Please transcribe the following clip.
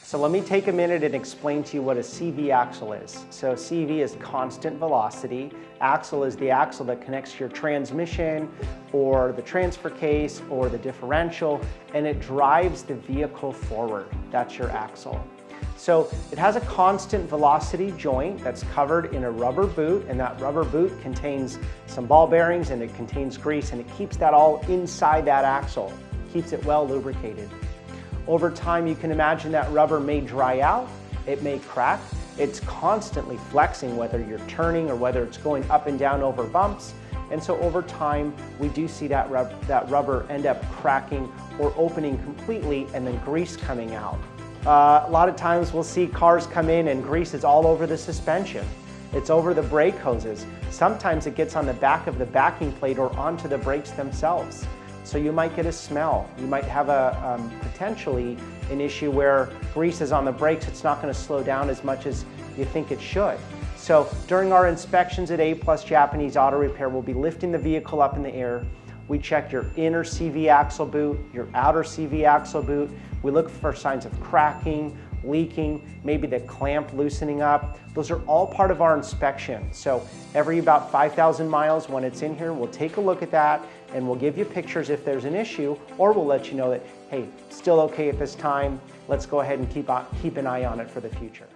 So let me take a minute and explain to you what a CV axle is. So CV is constant velocity. Axle is the axle that connects your transmission or the transfer case or the differential, and it drives the vehicle forward. That's your axle. So it has a constant velocity joint that's covered in a rubber boot, and that rubber boot contains some ball bearings and it contains grease, and it keeps that all inside that axle, keeps it well lubricated. Over time, you can imagine that rubber may dry out, it may crack. It's constantly flexing, whether you're turning or whether it's going up and down over bumps. And so over time, we do see that rubber end up cracking or opening completely and then grease coming out. A lot of times we'll see cars come in and grease is all over the suspension. It's over the brake hoses. Sometimes it gets on the back of the backing plate or onto the brakes themselves. So you might get a smell. You might have potentially an issue where grease is on the brakes. It's not going to slow down as much as you think it should. So during our inspections at A+ Japanese Auto Repair, we'll be lifting the vehicle up in the air. We check your inner CV axle boot, your outer CV axle boot. We look for signs of cracking, leaking, maybe the clamp loosening up. Those are all part of our inspection. So every about 5,000 miles when it's in here, we'll take a look at that and we'll give you pictures if there's an issue, or we'll let you know that, hey, still okay at this time. Let's go ahead and keep an eye on it for the future.